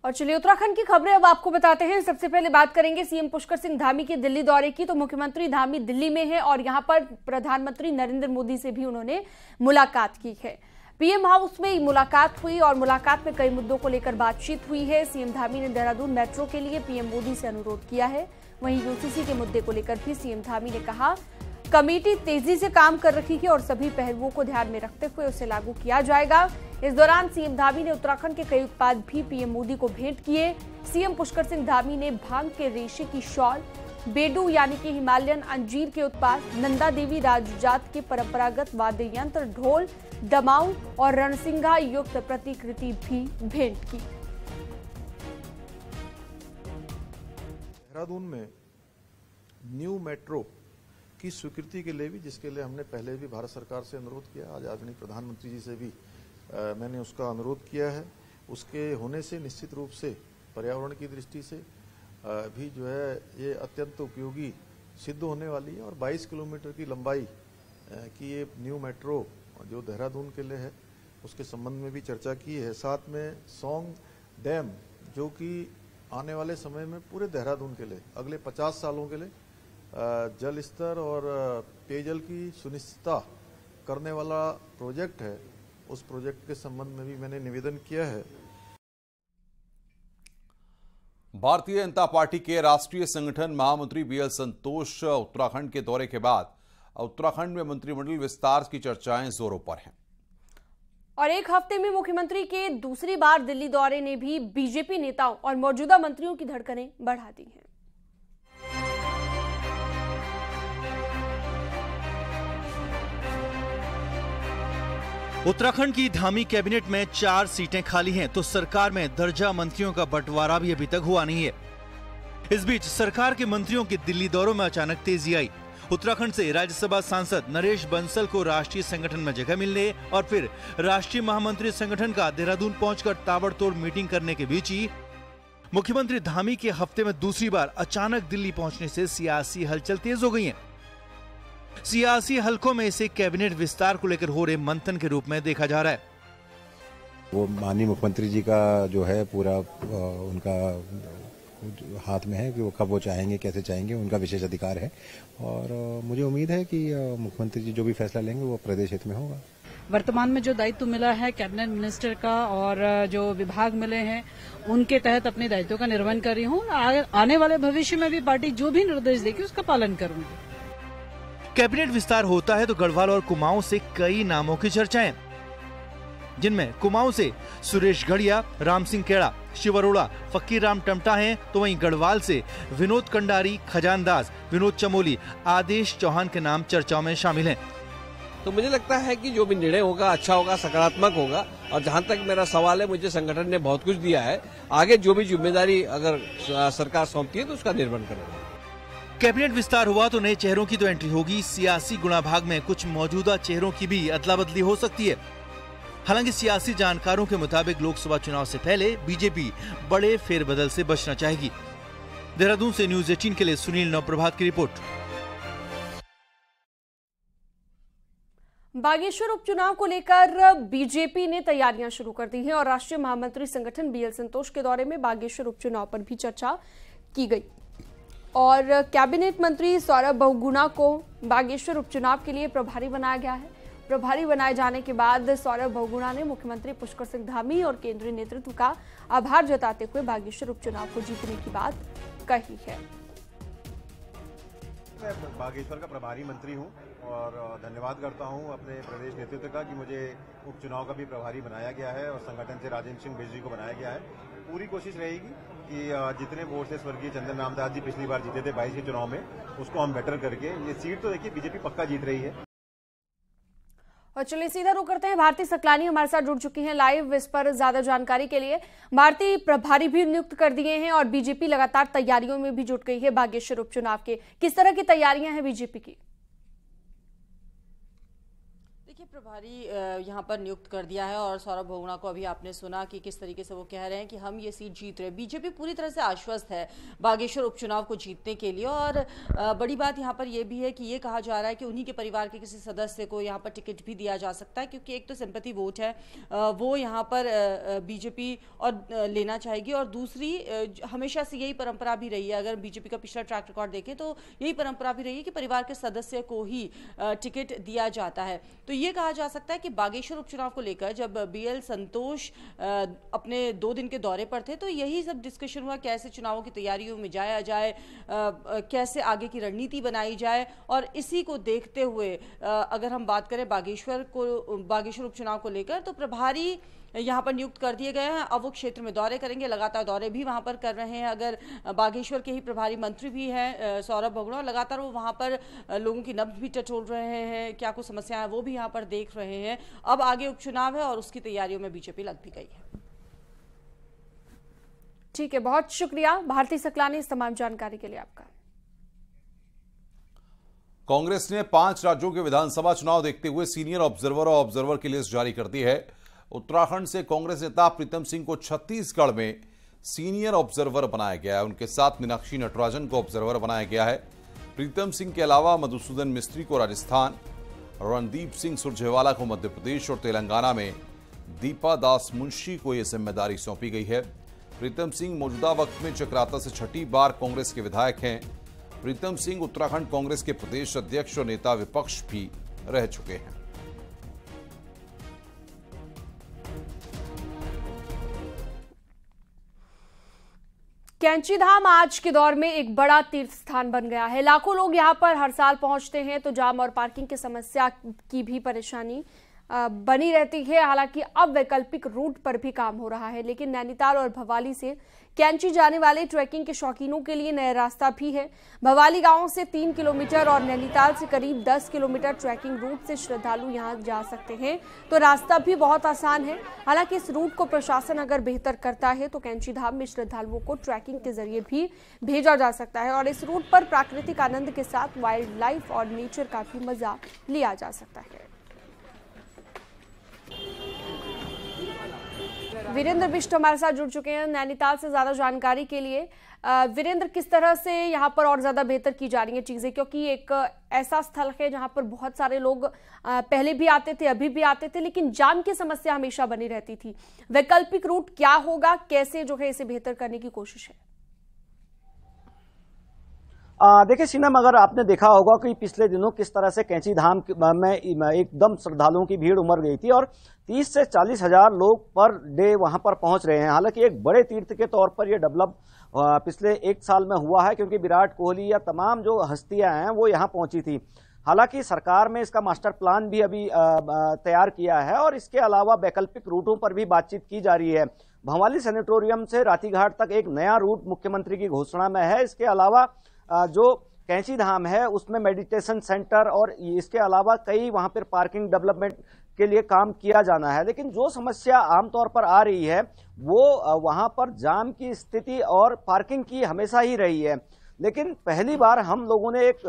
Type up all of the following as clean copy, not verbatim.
और चलिए उत्तराखंड की खबरें अब आपको बताते हैं। सबसे पहले बात करेंगे सीएम पुष्कर सिंह धामी के दिल्ली दौरे की। तो मुख्यमंत्री धामी दिल्ली में है और यहां पर प्रधानमंत्री नरेंद्र मोदी से भी उन्होंने मुलाकात की है। पीएम हाउस में मुलाकात हुई और मुलाकात में कई मुद्दों को लेकर बातचीत हुई है। सीएम धामी ने देहरादून मेट्रो के लिए पीएम मोदी से अनुरोध किया है। वहीं यूसीसी के मुद्दे को लेकर भी सीएम धामी ने कहा कमेटी तेजी से काम कर रही है और सभी पहलुओं को ध्यान में रखते हुए उसे लागू किया जाएगा। इस दौरान सीएम धामी ने उत्तराखंड के कई उत्पाद भी पीएम मोदी को भेंट किए। सीएम पुष्कर सिंह धामी ने भांग के रेशे की शॉल, बेडू यानी कि हिमालयन अंजीर के उत्पाद, नंदा देवी राजजात के परंपरागत वाद्य यंत्र, ढोल, दमाऊ और रणसिंघा युक्त प्रतिकृति भी भेंट की। देहरादून में न्यू मेट्रो की स्वीकृति के लिए भी, जिसके लिए हमने पहले भी भारत सरकार से अनुरोध किया, आज आदरणीय प्रधानमंत्री जी से भी मैंने उसका अनुरोध किया है। उसके होने से निश्चित रूप से पर्यावरण की दृष्टि से भी जो है ये अत्यंत उपयोगी सिद्ध होने वाली है। और 22 किलोमीटर की लंबाई की ये न्यू मेट्रो जो देहरादून के लिए है उसके संबंध में भी चर्चा की है। साथ में सौंग डैम जो कि आने वाले समय में पूरे देहरादून के लिए अगले 50 सालों के लिए जल स्तर और पेयजल की सुनिश्चितता करने वाला प्रोजेक्ट है, उस प्रोजेक्ट के संबंध में भी मैंने निवेदन किया है। भारतीय जनता पार्टी के राष्ट्रीय संगठन महामंत्री बीएल संतोष उत्तराखंड के दौरे के बाद उत्तराखंड में मंत्रिमंडल विस्तार की चर्चाएं जोरों पर हैं। और एक हफ्ते में मुख्यमंत्री के दूसरी बार दिल्ली दौरे ने भी बीजेपी नेताओं और मौजूदा मंत्रियों की धड़कनें बढ़ा दी हैं। उत्तराखंड की धामी कैबिनेट में 4 सीटें खाली हैं, तो सरकार में दर्जा मंत्रियों का बंटवारा भी अभी तक हुआ नहीं है। इस बीच सरकार के मंत्रियों के दिल्ली दौरों में अचानक तेजी आई। उत्तराखंड से राज्यसभा सांसद नरेश बंसल को राष्ट्रीय संगठन में जगह मिलने और फिर राष्ट्रीय महामंत्री संगठन का देहरादून पहुंचकर ताबड़तोड़ मीटिंग करने के बीच ही मुख्यमंत्री धामी के हफ्ते में दूसरी बार अचानक दिल्ली पहुंचने से सियासी हलचल तेज हो गई है। सियासी हलकों में इसे कैबिनेट विस्तार को लेकर हो रहे मंथन के रूप में देखा जा रहा है। वो माननीय मुख्यमंत्री जी का जो है पूरा उनका हाथ में है कि वो कब वो चाहेंगे, कैसे चाहेंगे, उनका विशेष अधिकार है। और मुझे उम्मीद है कि मुख्यमंत्री जी जो भी फैसला लेंगे वो प्रदेश हित में होगा। वर्तमान में जो दायित्व मिला है कैबिनेट मिनिस्टर का और जो विभाग मिले हैं उनके तहत अपने दायित्वों का निर्वहन कर रही हूँ। आने वाले भविष्य में भी पार्टी जो भी निर्देश देगी उसका पालन करूंगी। कैबिनेट विस्तार होता है तो गढ़वाल और कुमाऊं से कई नामों की चर्चाएं, जिनमें कुमाऊं से सुरेश गढ़िया, राम सिंह केड़ा, शिव अरोड़ा, फकीर राम टमटा हैं, तो वहीं गढ़वाल से विनोद कंडारी, खजान दास, विनोद चमोली, आदेश चौहान के नाम चर्चाओं में शामिल हैं। तो मुझे लगता है कि जो भी निर्णय होगा अच्छा होगा, सकारात्मक होगा। और जहां तक मेरा सवाल है, मुझे संगठन ने बहुत कुछ दिया है, आगे जो भी जिम्मेदारी अगर सरकार सौंपती है तो उसका निर्वहन करेगा। कैबिनेट विस्तार हुआ तो नए चेहरों की तो एंट्री होगी, सियासी गुणाभाग में कुछ मौजूदा चेहरों की भी अदला बदली हो सकती है। हालांकि सियासी जानकारों के मुताबिक लोकसभा चुनाव से पहले बीजेपी बड़े फेरबदल से बचना चाहेगी। देहरादून से न्यूज 18 के लिए सुनील नवप्रभात की रिपोर्ट। बागेश्वर उपचुनाव को लेकर बीजेपी ने तैयारियां शुरू कर दी हैं और राष्ट्रीय महामंत्री संगठन बीएल संतोष के दौरे में बागेश्वर उपचुनाव पर भी चर्चा की गई और कैबिनेट मंत्री सौरभ बहुगुणा को बागेश्वर उपचुनाव के लिए प्रभारी बनाया गया है। प्रभारी बनाए जाने के बाद सौरभ बहुगुणा ने मुख्यमंत्री पुष्कर सिंह धामी और केंद्रीय नेतृत्व का आभार जताते हुए बागेश्वर उपचुनाव को जीतने की बात कही है। मैं बागेश्वर का प्रभारी मंत्री हूं और धन्यवाद करता हूं अपने प्रदेश नेतृत्व का कि मुझे उपचुनाव का भी प्रभारी बनाया गया है और संगठन से राजेंद्र सिंह बिष्ट जी को बनाया गया है। पूरी कोशिश रहेगी कि जितने वोट से स्वर्गीय चंदन रामदास जी पिछली बार जीते थे 22 के चुनाव में, उसको हम बेटर करके ये सीट तो देखिए बीजेपी पक्का जीत रही है। और चलिए सीधा रुख करते हैं, भारती सकलानी हमारे साथ जुड़ चुकी हैं लाइव इस पर ज्यादा जानकारी के लिए। भारती, प्रभारी भी नियुक्त कर दिए हैं और बीजेपी लगातार तैयारियों में भी जुट गई है बागेश्वर उपचुनाव के। किस तरह की तैयारियां हैं बीजेपी की? देखिए, प्रभारी यहाँ पर नियुक्त कर दिया है और सौरभ भगोड़ा को अभी आपने सुना कि किस तरीके से वो कह रहे हैं कि हम ये सीट जीत रहे हैं। बीजेपी पूरी तरह से आश्वस्त है बागेश्वर उपचुनाव को जीतने के लिए। और बड़ी बात यहाँ पर यह भी है कि ये कहा जा रहा है कि उन्हीं के परिवार के किसी सदस्य को यहाँ पर टिकट भी दिया जा सकता है, क्योंकि एक तो सिंपैथी वोट है वो यहाँ पर बीजेपी और लेना चाहेगी, और दूसरी हमेशा से यही परंपरा भी रही है, अगर बीजेपी का पिछला ट्रैक रिकॉर्ड देखें तो यही परंपरा भी रही है कि परिवार के सदस्य को ही टिकट दिया जाता है। तो ये कहा जा सकता है कि बागेश्वर उपचुनाव को लेकर जब बीएल संतोष अपने 2 दिन के दौरे पर थे तो यही सब डिस्कशन हुआ, कैसे चुनावों की तैयारियों में जाया जाए, कैसे आगे की रणनीति बनाई जाए। और इसी को देखते हुए अगर हम बात करें बागेश्वर उपचुनाव को लेकर, तो प्रभारी यहाँ पर नियुक्त कर दिए गए हैं। अब वो क्षेत्र में दौरे करेंगे, लगातार दौरे भी वहाँ पर कर रहे हैं। अगर बागेश्वर के ही प्रभारी मंत्री भी हैं सौरभ भगोड़ा, लगातार वो वहाँ पर लोगों की नब्ज भी टटोल रहे हैं, क्या कुछ समस्याएं हैं वो भी यहाँ पर देख रहे हैं। अब आगे उपचुनाव है और उसकी तैयारियों में बीजेपी लग भी गई है। ठीक है, बहुत शुक्रिया भारती सकलानी इस तमाम जानकारी के लिए आपका। कांग्रेस ने 5 राज्यों के विधानसभा चुनाव देखते हुए सीनियर ऑब्जर्वर और ऑब्जर्वर की लिस्ट जारी कर दी है। उत्तराखंड से कांग्रेस नेता प्रीतम सिंह को छत्तीसगढ़ में सीनियर ऑब्जर्वर बनाया गया है। उनके साथ मीनाक्षी नटराजन को ऑब्जर्वर बनाया गया है। प्रीतम सिंह के अलावा मधुसूदन मिस्त्री को राजस्थान, रणदीप सिंह सुरजेवाला को मध्य प्रदेश और तेलंगाना में दीपा दास मुंशी को यह जिम्मेदारी सौंपी गई है। प्रीतम सिंह मौजूदा वक्त में चक्राता से 6ठी बार कांग्रेस के विधायक हैं। प्रीतम सिंह उत्तराखंड कांग्रेस के प्रदेश अध्यक्ष और नेता विपक्ष भी रह चुके हैं। कैंची धाम आज के दौर में एक बड़ा तीर्थ स्थान बन गया है। लाखों लोग यहां पर हर साल पहुंचते हैं, तो जाम और पार्किंग की समस्या की भी परेशानी बनी रहती है। हालांकि अब वैकल्पिक रूट पर भी काम हो रहा है, लेकिन नैनीताल और भवाली से कैंची जाने वाले ट्रैकिंग के शौकीनों के लिए नया रास्ता भी है। भवाली गांव से 3 किलोमीटर और नैनीताल से करीब 10 किलोमीटर ट्रैकिंग रूट से श्रद्धालु यहां जा सकते हैं, तो रास्ता भी बहुत आसान है। हालांकि इस रूट को प्रशासन अगर बेहतर करता है तो कैंची धाम में श्रद्धालुओं को ट्रैकिंग के जरिए भी भेजा जा सकता है, और इस रूट पर प्राकृतिक आनंद के साथ वाइल्ड लाइफ और नेचर का भी मजा लिया जा सकता है। वीरेंद्र बिष्ट हमारे साथ जुड़ चुके हैं नैनीताल से ज्यादा जानकारी के लिए। वीरेंद्र, किस तरह से यहाँ पर और ज्यादा बेहतर की जा रही है चीजें, क्योंकि एक ऐसा स्थल है जहाँ पर बहुत सारे लोग पहले भी आते थे, अभी भी आते थे, लेकिन जाम की समस्या हमेशा बनी रहती थी। वैकल्पिक रूट क्या होगा, कैसे जो है इसे बेहतर करने की कोशिश है? देखिए सीनम, अगर आपने देखा होगा कि पिछले दिनों किस तरह से कैंची धाम में एकदम श्रद्धालुओं की भीड़ उमड़ गई थी और 30 से 40 हजार लोग पर डे वहां पर पहुंच रहे हैं। हालांकि एक बड़े तीर्थ के तौर पर यह डेवलप पिछले 1 साल में हुआ है, क्योंकि विराट कोहली या तमाम जो हस्तियां हैं वो यहाँ पहुंची थी। हालांकि सरकार में इसका मास्टर प्लान भी अभी तैयार किया है और इसके अलावा वैकल्पिक रूटों पर भी बातचीत की जा रही है। भवाली सैनिटोरियम से रातीघाट तक एक नया रूट मुख्यमंत्री की घोषणा में है। इसके अलावा जो कैंची धाम है उसमें मेडिटेशन सेंटर और इसके अलावा कई वहां पर पार्किंग डेवलपमेंट के लिए काम किया जाना है। लेकिन जो समस्या आमतौर पर आ रही है वो वहां पर जाम की स्थिति और पार्किंग की हमेशा ही रही है। लेकिन पहली बार हम लोगों ने एक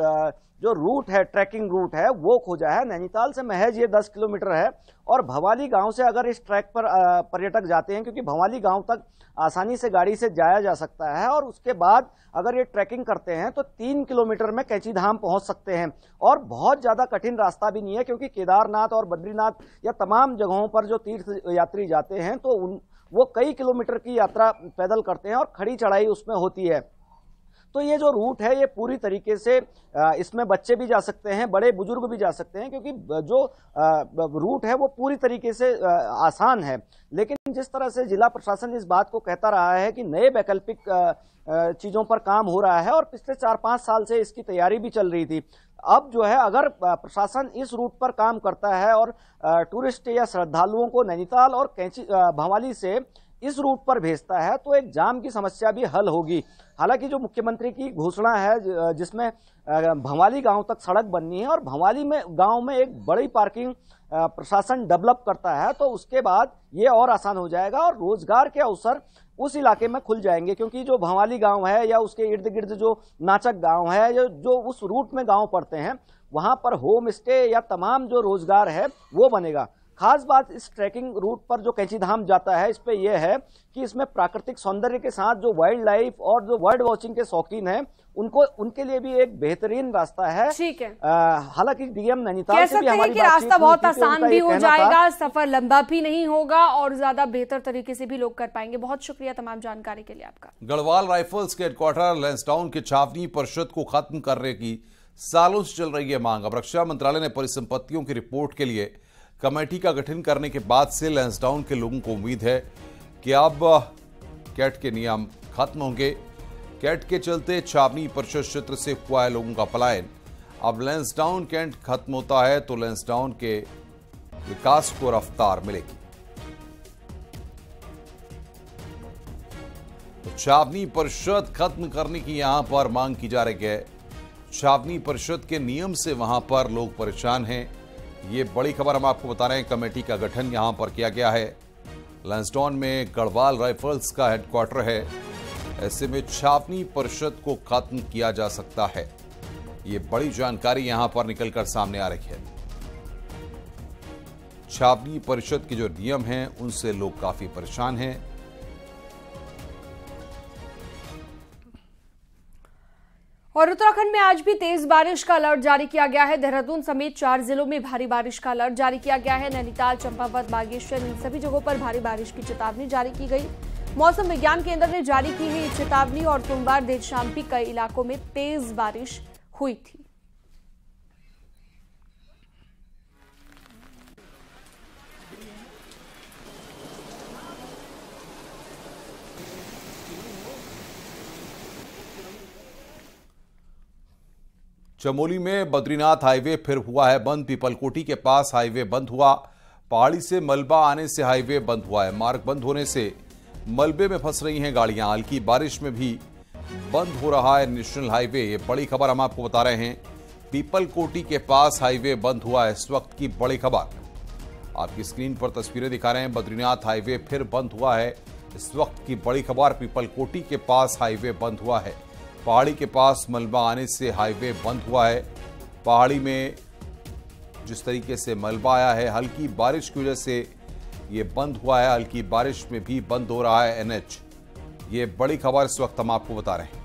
जो रूट है, ट्रैकिंग रूट है, वो खोजा है। नैनीताल से महज ये 10 किलोमीटर है और भवाली गांव से अगर इस ट्रैक पर पर्यटक जाते हैं, क्योंकि भवाली गांव तक आसानी से गाड़ी से जाया जा सकता है, और उसके बाद अगर ये ट्रैकिंग करते हैं तो 3 किलोमीटर में कैंची धाम पहुंच सकते हैं। और बहुत ज्यादा कठिन रास्ता भी नहीं है, क्योंकि केदारनाथ और बद्रीनाथ या तमाम जगहों पर जो तीर्थ यात्री जाते हैं तो वो कई किलोमीटर की यात्रा पैदल करते हैं और खड़ी चढ़ाई उसमें होती है। तो ये जो रूट है ये पूरी तरीके से इसमें बच्चे भी जा सकते हैं, बड़े बुजुर्ग भी जा सकते हैं, क्योंकि जो रूट है वो पूरी तरीके से आसान है। लेकिन जिस तरह से जिला प्रशासन इस बात को कहता रहा है कि नए वैकल्पिक चीजों पर काम हो रहा है और पिछले 4-5 साल से इसकी तैयारी भी चल रही थी, अब जो है अगर प्रशासन इस रूट पर काम करता है और टूरिस्ट या श्रद्धालुओं को नैनीताल और भवाली से इस रूट पर भेजता है तो एक जाम की समस्या भी हल होगी। हालांकि जो मुख्यमंत्री की घोषणा है जिसमें भवाली गांव तक सड़क बननी है और भवाली में गांव में एक बड़ी पार्किंग प्रशासन डेवलप करता है तो उसके बाद ये और आसान हो जाएगा और रोजगार के अवसर उस इलाके में खुल जाएंगे। क्योंकि जो भवाली गांव है या उसके इर्द गिर्द जो नाचक गांव है जो उस रूट में गांव पड़ते हैं वहां पर होम स्टे या तमाम जो रोजगार है वो बनेगा। खास बात इस ट्रैकिंग रूट पर जो कैंची धाम जाता है इस पे यह है कि इसमें प्राकृतिक सौंदर्य के साथ जो वाइल्ड लाइफ और जो बर्ड वॉचिंग के शौकीन हैं उनके लिए भी एक बेहतरीन रास्ता है। ठीक है, हालांकि डीएम नैनीताल से भी हमारी बातचीत रास्ता बहुत हुई थी, आसान भी हो जाएगा, सफर लंबा भी नहीं होगा और ज्यादा बेहतर तरीके से भी लोग कर पाएंगे। बहुत शुक्रिया तमाम जानकारी के लिए आपका। गढ़वाल राइफल्स के हेडक्वार्टर लैंसडाउन के छावनी परिषद को खत्म करने की सालों से चल रही है मांग। अब रक्षा मंत्रालय ने परिसंपत्तियों की रिपोर्ट के लिए कमेटी का गठन करने के बाद से लैंसडाउन के लोगों को उम्मीद है कि अब कैट के नियम खत्म होंगे। कैट के चलते छावनी परिषद क्षेत्र से हुआ है लोगों का पलायन। अब लैंसडाउन कैंट खत्म होता है तो लैंसडाउन के विकास को रफ्तार मिलेगी। तो छावनी परिषद खत्म करने की यहां पर मांग की जा रही है। छावनी परिषद के नियम से वहां पर लोग परेशान हैं। ये बड़ी खबर हम आपको बता रहे हैं। कमेटी का गठन यहां पर किया गया है। लैंसडाउन में गढ़वाल राइफल्स का हेडक्वार्टर है। ऐसे में छावनी परिषद को खत्म किया जा सकता है। ये बड़ी जानकारी यहां पर निकलकर सामने आ रही है। छावनी परिषद के जो नियम हैं उनसे लोग काफी परेशान हैं। और उत्तराखंड में आज भी तेज बारिश का अलर्ट जारी किया गया है। देहरादून समेत 4 जिलों में भारी बारिश का अलर्ट जारी किया गया है। नैनीताल, चंपावत, बागेश्वर इन सभी जगहों पर भारी बारिश की चेतावनी जारी की गई। मौसम विज्ञान केंद्र ने जारी की है चेतावनी और सोमवार देर शाम भी कई इलाकों में तेज बारिश हुई थी। चमोली में बद्रीनाथ हाईवे फिर हुआ है बंद। पीपलकोटी के पास हाईवे बंद हुआ। पहाड़ी से मलबा आने से हाईवे बंद हुआ है। मार्ग बंद होने से मलबे में फंस रही हैं गाड़ियां। हल्की बारिश में भी बंद हो रहा है नेशनल हाईवे। ये बड़ी खबर हम आपको बता रहे हैं। पीपलकोटी के पास हाईवे बंद हुआ है। इस वक्त की बड़ी खबर आपकी स्क्रीन पर तस्वीरें दिखा रहे हैं। बद्रीनाथ हाईवे फिर बंद हुआ है। इस वक्त की बड़ी खबर, पीपलकोटी के पास हाईवे बंद हुआ है। पहाड़ी के पास मलबा आने से हाईवे बंद हुआ है। पहाड़ी में जिस तरीके से मलबा आया है, हल्की बारिश की वजह से ये बंद हुआ है। हल्की बारिश में भी बंद हो रहा है एनएच। ये बड़ी खबर इस वक्त हम आपको बता रहे हैं।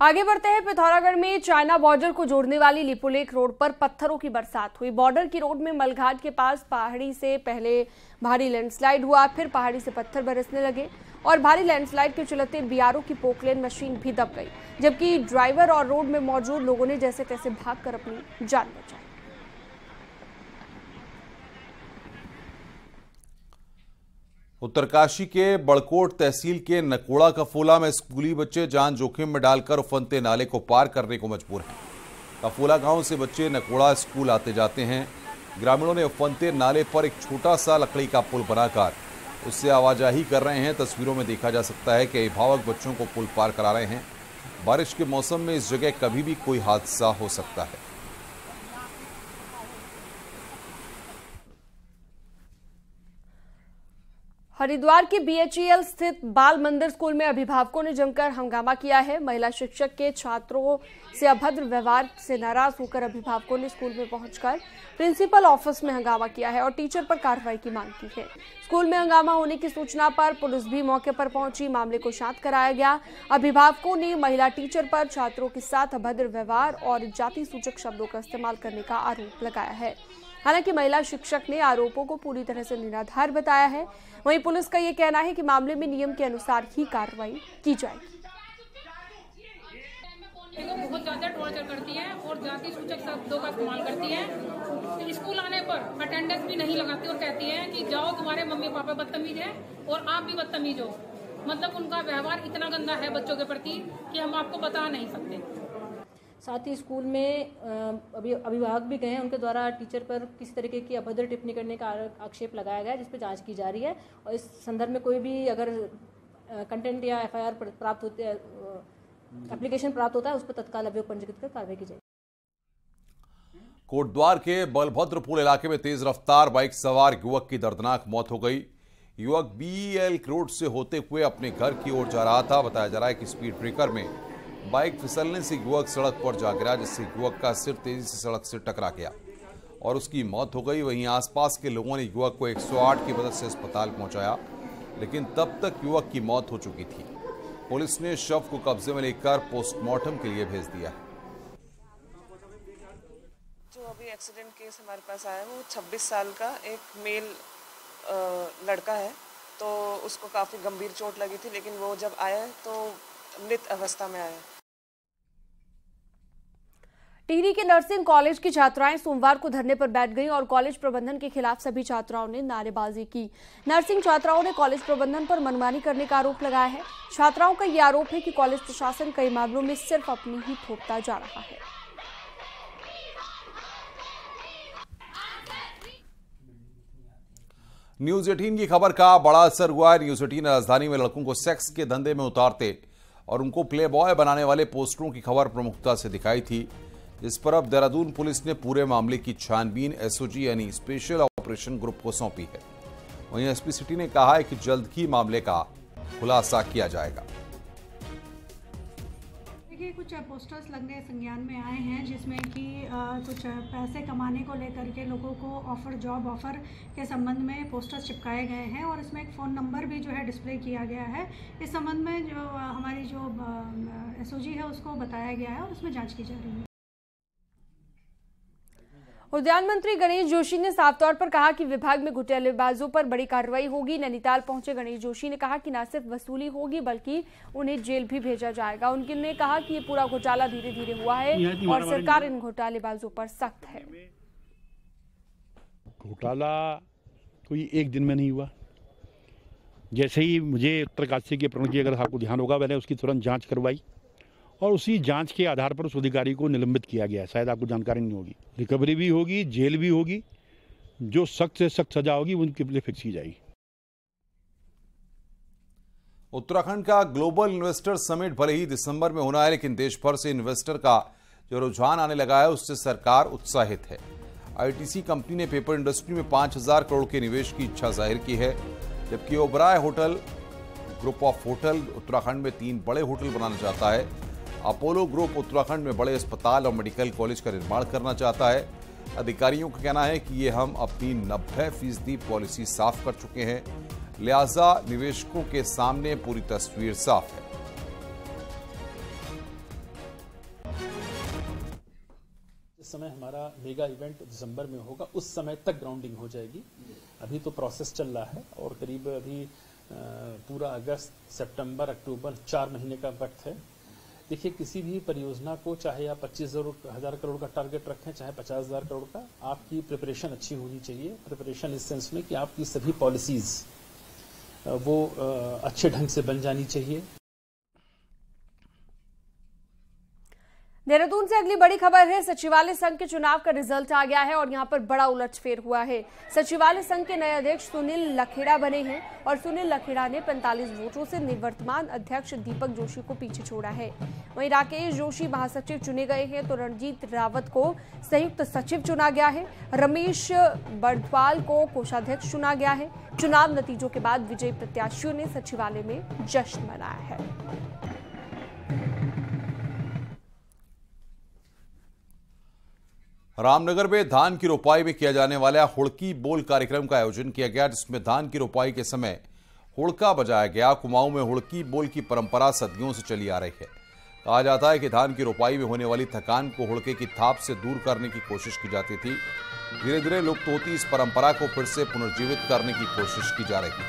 आगे बढ़ते हैं। पिथौरागढ़ में चाइना बॉर्डर को जोड़ने वाली लिपुलेख रोड पर पत्थरों की बरसात हुई। बॉर्डर की रोड में मलघाट के पास पहाड़ी से पहले भारी लैंडस्लाइड हुआ, फिर पहाड़ी से पत्थर बरसने लगे और भारी लैंडस्लाइड के चलते बीआरओ की पोकलेन मशीन भी दब गई, जबकि ड्राइवर और रोड में मौजूद लोगों ने जैसे तैसे भागकर अपनी जान बचाई। उत्तरकाशी के बड़कोट तहसील के नकोड़ा कफोला में स्कूली बच्चे जान जोखिम में डालकर उफनते नाले को पार करने को मजबूर हैं। कफोला गांव से बच्चे नकोड़ा स्कूल आते जाते हैं। ग्रामीणों ने उफनते नाले पर एक छोटा सा लकड़ी का पुल बनाकर उससे आवाजाही कर रहे हैं। तस्वीरों में देखा जा सकता है कि अभिभावक बच्चों को पुल पार करा रहे हैं। बारिश के मौसम में इस जगह कभी भी कोई हादसा हो सकता है। हरिद्वार के बीएचईएल स्थित बाल मंदिर स्कूल में अभिभावकों ने जमकर हंगामा किया है। महिला शिक्षक के छात्रों से अभद्र व्यवहार से नाराज होकर अभिभावकों ने स्कूल में पहुंचकर प्रिंसिपल ऑफिस में हंगामा किया है और टीचर पर कार्रवाई की मांग की है। स्कूल में हंगामा होने की सूचना पर पुलिस भी मौके पर पहुंची। मामले को शांत कराया गया। अभिभावकों ने महिला टीचर पर छात्रों के साथ अभद्र व्यवहार और जाति सूचक शब्दों का इस्तेमाल करने का आरोप लगाया है। हालांकि महिला शिक्षक ने आरोपों को पूरी तरह से निराधार बताया है। वहीं पुलिस का यह कहना है कि मामले में नियम के अनुसार ही कार्रवाई की जाएगी। बहुत ज्यादा टॉर्चर करती है और जाति सूचक शब्दों का इस्तेमाल करती है। तो स्कूल आने पर अटेंडेंस भी नहीं लगाती और कहती है कि जाओ, तुम्हारे मम्मी पापा बदतमीज है और आप भी बदतमीज हो। मतलब उनका व्यवहार इतना गंदा है बच्चों के प्रति कि हम आपको बता नहीं सकते। साथ ही स्कूल में अभिभावक भी गए हैं, उनके द्वारा टीचर पर किसी तरीके की अभद्र टिप्पणी करने का आक्षेप लगाया गया है, जिस पर जांच की जा रही है और इस संदर्भ में कोई भी अगर कंटेंट या एफआईआर प्राप्त होती है, एप्लीकेशन प्राप्त होता है, उस पर तत्काल अभियोग पंजीकृत कर कार्रवाई की जाएगी। कोटद्वार के बलभद्रपुर इलाके में तेज रफ्तार बाइक सवार युवक की दर्दनाक मौत हो गई। युवक BEL रोड से होते हुए अपने घर की ओर जा रहा था। बताया जा रहा है कि स्पीड ब्रेकर में बाइक फिसलने से युवक सड़क पर जा गिरा, जिससे युवक का सिर तेजी से सड़क से टकरा गया और उसकी मौत हो गई। वहीं आसपास के लोगों ने युवक को 108 की मदद से अस्पताल पहुंचाया, लेकिन तब तक युवक की मौत हो चुकी थी। पुलिस ने शव को कब्जे में लेकर पोस्टमार्टम के लिए भेज दिया है। जो अभी एक्सीडेंट केस हमारे पास आया है वो 26 साल का एक मेल लड़का है, तो उसको काफ़ी गंभीर चोट लगी थी, लेकिन वो जब आया तो मृत अवस्था में आया। टिहरी के नर्सिंग कॉलेज की छात्राएं सोमवार को धरने पर बैठ गईं और कॉलेज प्रबंधन के खिलाफ सभी छात्राओं ने नारेबाजी की। नर्सिंग छात्राओं ने कॉलेज प्रबंधन पर मनमानी करने का आरोप लगाया है। छात्राओं का यह आरोप है कि कॉलेज प्रशासन कई मामलों में सिर्फ अपनी ही थोपता जा रहा है। न्यूज 18 की खबर का बड़ा असर हुआ है। न्यूज 18 राजधानी में लड़कों को सेक्स के धंधे में उतारते और उनको प्ले बॉय बनाने वाले पोस्टरों की खबर प्रमुखता से दिखाई थी, जिस पर अब देहरादून पुलिस ने पूरे मामले की छानबीन SOG यानी स्पेशल ऑपरेशन ग्रुप को सौंपी है। वहीं SP सिटी ने कहा है कि जल्द ही मामले का खुलासा किया जाएगा। देखिए, कुछ पोस्टर्स लगने संज्ञान में आए हैं जिसमें कि कुछ पैसे कमाने को लेकर के लोगों को जॉब ऑफर के संबंध में पोस्टर्स चिपकाए गए हैं और इसमें एक फ़ोन नंबर भी जो है डिस्प्ले किया गया है। इस संबंध में जो हमारी जो SOG है उसको बताया गया है और उसमें जांच की जा रही है। उद्यान मंत्री गणेश जोशी ने साफ तौर पर कहा कि विभाग में घोटालेबाजों पर बड़ी कार्रवाई होगी। नैनीताल पहुंचे गणेश जोशी ने कहा कि न सिर्फ वसूली होगी बल्कि उन्हें जेल भी भेजा जाएगा। उन्होंने कहा कि ये पूरा घोटाला धीरे धीरे हुआ है और सरकार इन घोटालेबाजों पर सख्त है। घोटाला कोई एक दिन में नहीं हुआ। जैसे ही मुझे उत्तरकाशी के प्रमुख जी, अगर आपको ध्यान होगा, मैंने उसकी तुरंत जाँच करवाई और उसी जांच के आधार पर उस अधिकारी को निलंबित किया गया। शायद आपको जानकारी नहीं होगी। रिकवरी भी होगी, जेल भी होगी, जो सख्त से सख्त सजा होगी उनके लिए फिक्स की जाएगी। उत्तराखंड का ग्लोबल इन्वेस्टर समिट भले ही दिसंबर में होना है, लेकिन देश भर से इन्वेस्टर का जो रुझान आने लगा है उससे सरकार उत्साहित है। ITC कंपनी ने पेपर इंडस्ट्री में 5,000 करोड़ के निवेश की इच्छा जाहिर की है, जबकि Oberoi hotel group of hotel Uttarakhand में 3 बड़े होटल बनाना चाहता है। अपोलो ग्रुप उत्तराखंड में बड़े अस्पताल और मेडिकल कॉलेज का निर्माण करना चाहता है। अधिकारियों का कहना है कि ये हम अपनी 90% पॉलिसी साफ कर चुके हैं, लिहाजा निवेशकों के सामने पूरी तस्वीर साफ है। इस समय हमारा मेगा इवेंट दिसंबर में होगा, उस समय तक ग्राउंडिंग हो जाएगी। अभी तो प्रोसेस चल रहा है और करीब अभी पूरा अगस्त, सितंबर, अक्टूबर 4 महीने का वक्त है। देखिए, किसी भी परियोजना को चाहे आप 25,000 करोड़ का टारगेट रखें, चाहे 50,000 करोड़ का, आपकी प्रिपरेशन अच्छी होनी चाहिए। प्रिपरेशन इस सेंस में कि आपकी सभी पॉलिसीज वो अच्छे ढंग से बन जानी चाहिए। देहरादून से अगली बड़ी खबर है। सचिवालय संघ के चुनाव का रिजल्ट आ गया है और यहां पर बड़ा उलटफेर हुआ है। सचिवालय संघ के नए अध्यक्ष सुनील लखेड़ा बने हैं और सुनील लखेड़ा ने 45 वोटों से निवर्तमान अध्यक्ष दीपक जोशी को पीछे छोड़ा है। वहीं राकेश जोशी महासचिव चुने गए हैं तो रणजीत रावत को संयुक्त सचिव चुना गया है। रमेश बर्दवाल को कोषाध्यक्ष चुना गया है। चुनाव नतीजों के बाद विजयी प्रत्याशियों ने सचिवालय में जश्न मनाया है। रामनगर में धान की रोपाई में किया जाने वाला हुड़की बोल कार्यक्रम का आयोजन किया गया, जिसमें धान की रोपाई के समय हुड़का बजाया गया। कुमाऊं में हुड़की बोल की परंपरा सदियों से चली आ रही है। कहा जाता है कि धान की रोपाई में होने वाली थकान को हुड़के की थाप से दूर करने की कोशिश की जाती थी। धीरे धीरे लुप्त होती इस परंपरा को फिर से पुनर्जीवित करने की कोशिश की जा रही है।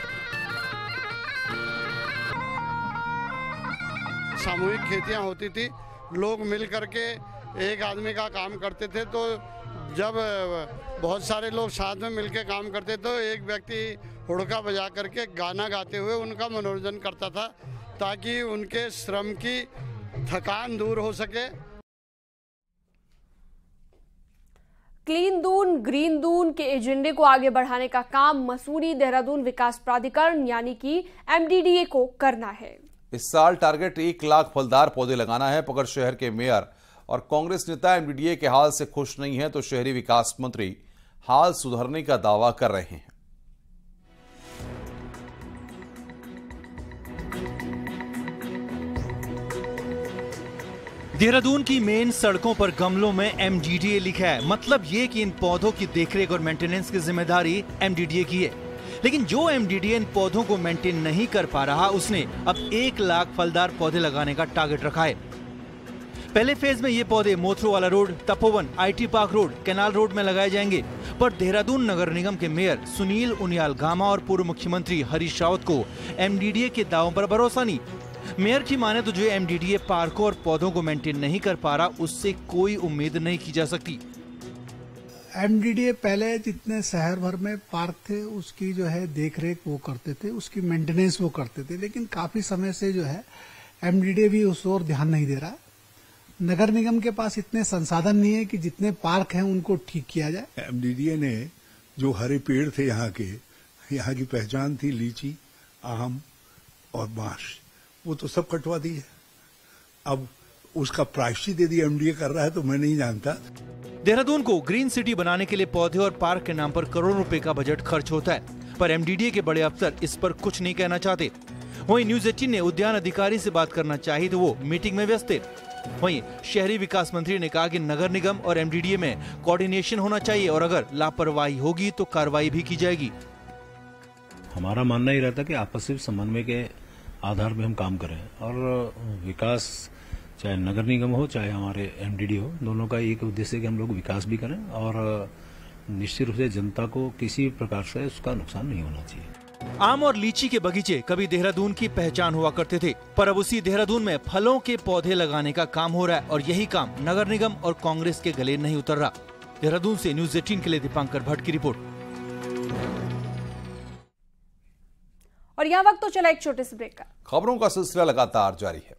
सामूहिक खेतियां होती थी, लोग मिल करके एक आदमी का काम करते थे, तो जब बहुत सारे लोग साथ में मिलकर काम करते तो एक व्यक्ति हुड़का बजा करके गाना गाते हुए उनका मनोरंजन करता था, ताकि उनके श्रम की थकान दूर हो सके। क्लीन दून ग्रीन दून के एजेंडे को आगे बढ़ाने का काम मसूरी देहरादून विकास प्राधिकरण यानी कि MDDA को करना है। इस साल टारगेट 1 लाख फलदार पौधे लगाना है। मगर शहर के मेयर और कांग्रेस नेता MDDA के हाल से खुश नहीं है, तो शहरी विकास मंत्री हाल सुधरने का दावा कर रहे हैं। देहरादून की मेन सड़कों पर गमलों में MDDA लिखा है, मतलब ये कि इन पौधों की देखरेख और मेंटेनेंस की जिम्मेदारी MDDA की है। लेकिन जो MDDA इन पौधों को मेंटेन नहीं कर पा रहा, उसने अब 1 लाख फलदार पौधे लगाने का टारगेट रखा है। पहले फेज में ये पौधे Motharowala road, Tapovan, IT park road, canal road में लगाए जाएंगे। पर देहरादून नगर निगम के मेयर सुनील उनियाल गामा और पूर्व मुख्यमंत्री हरीश रावत को MDDA के दावों पर भरोसा नहीं। मेयर की माने तो जो MDDA पार्कों और पौधों को मेंटेन नहीं कर पा रहा, उससे कोई उम्मीद नहीं की जा सकती। MDDA पहले जितने शहर भर में पार्क थे उसकी जो है देखरेख वो करते थे, उसकी मेंटेनेंस वो करते थे, लेकिन काफी समय से जो है MDDA भी उस ओर ध्यान नहीं दे रहा। नगर निगम के पास इतने संसाधन नहीं है कि जितने पार्क हैं उनको ठीक किया जाए। MDDA ने जो हरे पेड़ थे यहाँ की पहचान थी लीची, आम और बांस, वो तो सब कटवा दी है। अब उसका प्रायश्चित यदि MDDA कर रहा है तो मैं नहीं जानता। देहरादून को ग्रीन सिटी बनाने के लिए पौधे और पार्क के नाम पर करोड़ों रुपए का बजट खर्च होता है, पर MDDA के बड़े अफसर इस पर कुछ नहीं कहना चाहते। वहीं न्यूज 18 ने उद्यान अधिकारी से बात करना चाही तो वो मीटिंग में व्यस्त थे। वहीं शहरी विकास मंत्री ने कहा कि नगर निगम और MDDA में कोऑर्डिनेशन होना चाहिए और अगर लापरवाही होगी तो कार्रवाई भी की जाएगी। हमारा मानना ही रहता है कि आपसी समन्वय के आधार पर हम काम करें और विकास चाहे नगर निगम हो चाहे हमारे MDDA हो, दोनों का एक उद्देश्य है कि हम लोग विकास भी करें और निश्चित रूप से जनता को किसी प्रकार से उसका नुकसान नहीं होना चाहिए। आम और लीची के बगीचे कभी देहरादून की पहचान हुआ करते थे, पर अब उसी देहरादून में फलों के पौधे लगाने का काम हो रहा है और यही काम नगर निगम और कांग्रेस के गले नहीं उतर रहा। देहरादून से न्यूज 18 के लिए दीपांकर भट्ट की रिपोर्ट। और यहाँ वक्त तो चला एक छोटे से ब्रेक का। खबरों का सिलसिला लगातार जारी है।